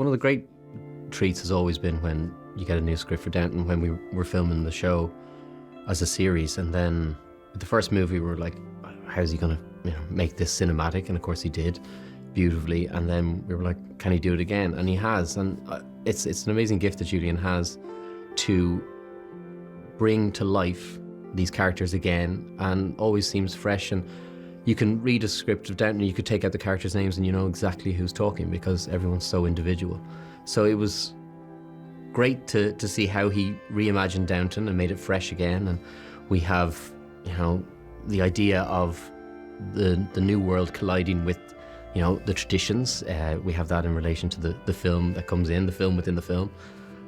one of the great treats has always been when you get a new script for Downton, when we were filming the show as a series, and then with the first movie we were like, how's he going to make this cinematic? And of course he did beautifully, and then we were like, can he do it again? And he has, and it's an amazing gift that Julian has to bring to life these characters again, and always seems fresh. And you can read a script of Downton and you could take out the characters' names and you know exactly who's talking because everyone's so individual. So it was great to see how he reimagined Downton and made it fresh again. And we have, the idea of the new world colliding with, the traditions. We have that in relation to the film that comes in, the film within the film.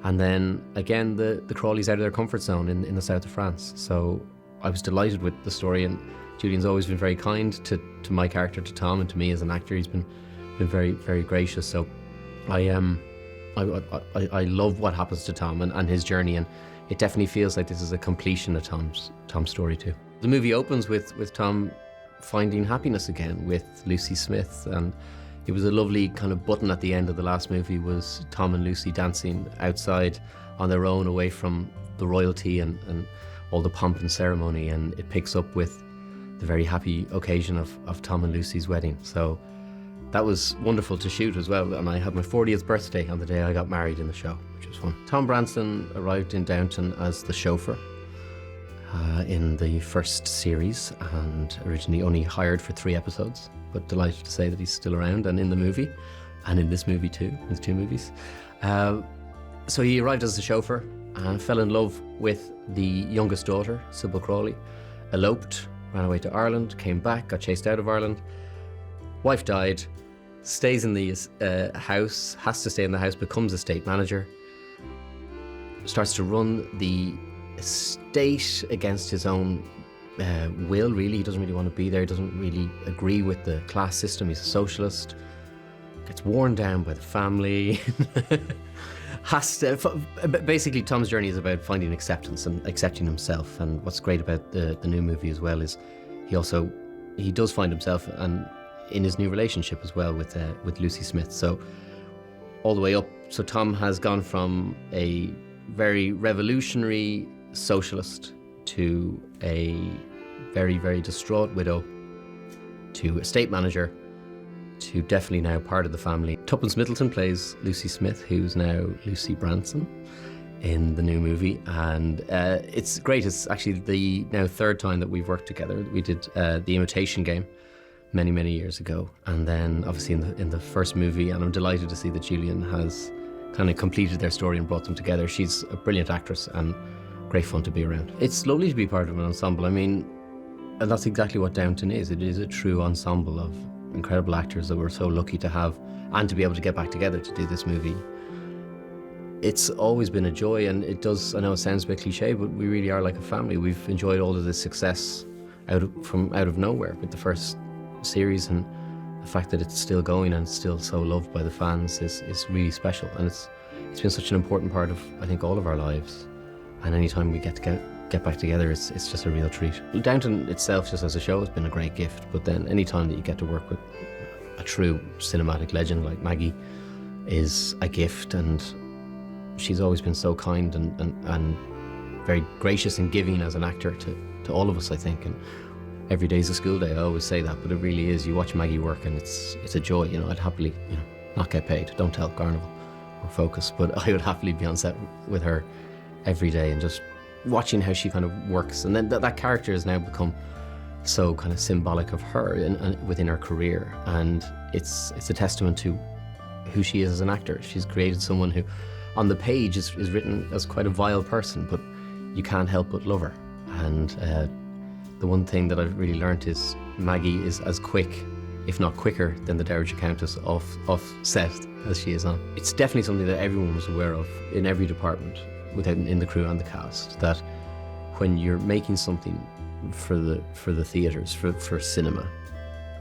And then again, the Crawleys out of their comfort zone in the south of France. So I was delighted with the story, and Julian's always been very kind to my character, to Tom, and to me as an actor. He's been very, very gracious. So I love what happens to Tom and his journey, and it definitely feels like this is a completion of Tom's story too. The movie opens with Tom finding happiness again with Lucy Smith, and it was a lovely kind of button at the end of the last movie, was Tom and Lucy dancing outside on their own away from the royalty and all the pomp and ceremony, and it picks up with the very happy occasion of Tom and Lucy's wedding. So that was wonderful to shoot as well, and I had my 40th birthday on the day I got married in the show, which was fun. Tom Branston arrived in Downton as the chauffeur in the first series, and originally only hired for 3 episodes, but delighted to say that he's still around and in the movie, and in this movie too, in the 2 movies. So he arrived as the chauffeur and fell in love with the youngest daughter, Sybil Crawley, eloped, ran away to Ireland, came back, got chased out of Ireland. Wife died, stays in the house, has to stay in the house, becomes estate manager, starts to run the estate against his own will, really. He doesn't really want to be there, he doesn't really agree with the class system, he's a socialist, gets worn down by the family. Basically, Tom's journey is about finding acceptance and accepting himself. And what's great about the new movie as well is he does find himself, and in his new relationship as well with Lucy Smith. So all the way up. So Tom has gone from a very revolutionary socialist to a very, very distraught widow to estate manager to definitely now part of the family. Tuppence Middleton plays Lucy Smith, who's now Lucy Branson in the new movie, and it's great. It's actually the now 3rd time that we've worked together. We did The Imitation Game many years ago, and then obviously in the first movie, and I'm delighted to see that Julian has kind of completed their story and brought them together. She's a brilliant actress and great fun to be around. It's lovely to be part of an ensemble. I mean, and that's exactly what Downton is. It is a true ensemble of incredible actors that we're so lucky to have, and to be able to get back together to do this movie. It's always been a joy, and it does, I know it sounds a bit cliche, but we really are like a family. We've enjoyed all of this success out of nowhere with the first series, and the fact that it's still going and still so loved by the fans is really special, and it's been such an important part of, I think, all of our lives. And anytime we get back together, it's just a real treat. Downton itself, just as a show, has been a great gift, but then any time that you get to work with a true cinematic legend like Maggie is a gift, and she's always been so kind and very gracious and giving as an actor to all of us, I think. And every day's a school day, I always say that, but it really is. You watch Maggie work and it's a joy. I'd happily not get paid, don't tell Carnival or Focus, but I would happily be on set with her every day and just watching how she kind of works. And then that character has now become so kind of symbolic of her and within her career, and it's a testament to who she is as an actor. She's created someone who on the page is written as quite a vile person, but you can't help but love her. And the one thing that I've really learned is Maggie is as quick, if not quicker, than the Dowager Countess off set as she is on. It's definitely something that everyone was aware of in every department, in the crew and the cast, that when you're making something for the theatres, for cinema,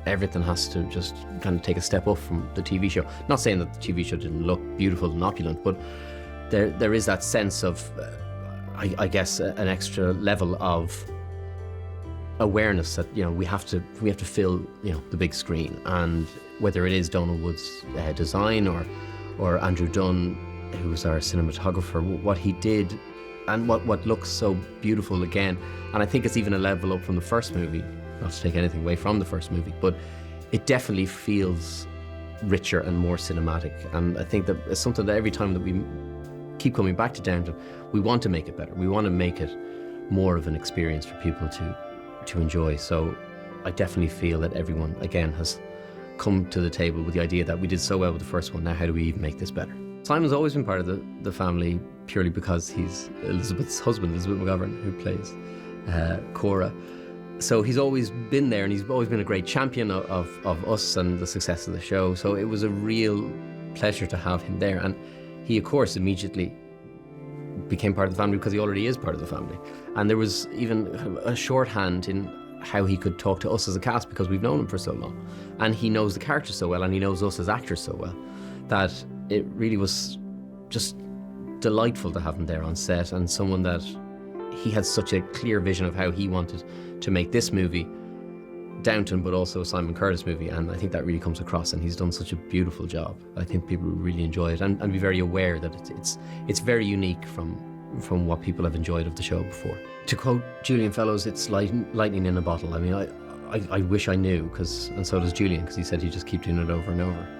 everything has to just kind of take a step up from the TV show. Not saying that the TV show didn't look beautiful and opulent, but there is that sense of, I guess, an extra level of awareness that we have to fill the big screen, and whether it is Donal Wood's design or or Andrew Dunn, who was our cinematographer, what he did and what looks so beautiful again. And I think it's even a level up from the first movie, not to take anything away from the first movie, but it definitely feels richer and more cinematic. And I think that it's something that every time that we keep coming back to Downton, we want to make it better. We want to make it more of an experience for people to enjoy. So I definitely feel that everyone, again, has come to the table with the idea that we did so well with the first one, now how do we even make this better? Simon's always been part of the family purely because he's Elizabeth's husband, Elizabeth McGovern, who plays Cora. So he's always been there, and he's always been a great champion of us and the success of the show. So it was a real pleasure to have him there. And he, of course, immediately became part of the family because he already is part of the family. And there was even a shorthand in how he could talk to us as a cast because we've known him for so long. And he knows the characters so well, and he knows us as actors so well, that it really was just delightful to have him there on set, and someone that he had such a clear vision of how he wanted to make this movie, Downton, but also a Simon Curtis movie, and I think that really comes across, and he's done such a beautiful job. I think people will really enjoy it and be very aware that it's very unique from what people have enjoyed of the show before. To quote Julian Fellows, it's lightning in a bottle. I mean, I wish I knew, and so does Julian, because he said he'd just keep doing it over and over.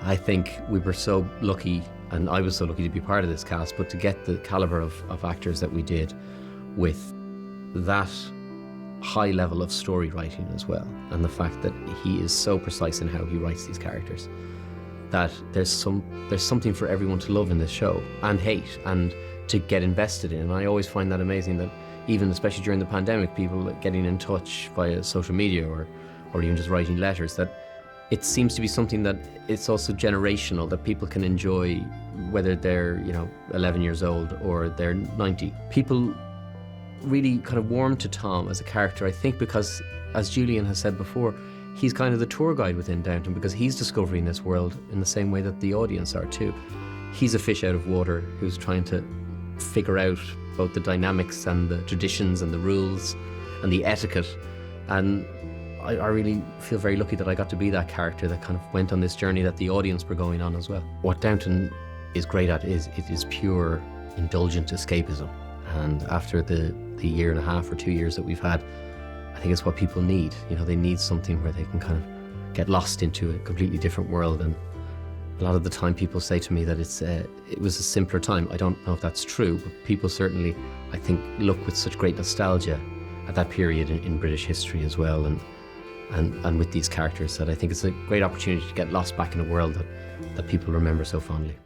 I think we were so lucky, and I was so lucky to be part of this cast, but to get the calibre of actors that we did with that high level of story writing as well, and the fact that he is so precise in how he writes these characters, that there's something for everyone to love in this show and hate and to get invested in. And I always find that amazing, that even especially during the pandemic, people getting in touch via social media or even just writing letters, that it seems to be something that it's also generational, that people can enjoy whether they're 11 years old or they're 90. People really kind of warm to Tom as a character, I think, because, as Julian has said before, he's kind of the tour guide within Downton, because he's discovering this world in the same way that the audience are too. He's a fish out of water who's trying to figure out both the dynamics and the traditions and the rules and the etiquette, and I really feel very lucky that I got to be that character that kind of went on this journey that the audience were going on as well. What Downton is great at is it is pure indulgent escapism, and after the year and a half or 2 years that we've had, I think it's what people need. They need something where they can kind of get lost into a completely different world. And a lot of the time people say to me that it was a simpler time. I don't know if that's true, but people certainly, I think, look with such great nostalgia at that period in British history as well, and with these characters, that I think it's a great opportunity to get lost back in a world that people remember so fondly.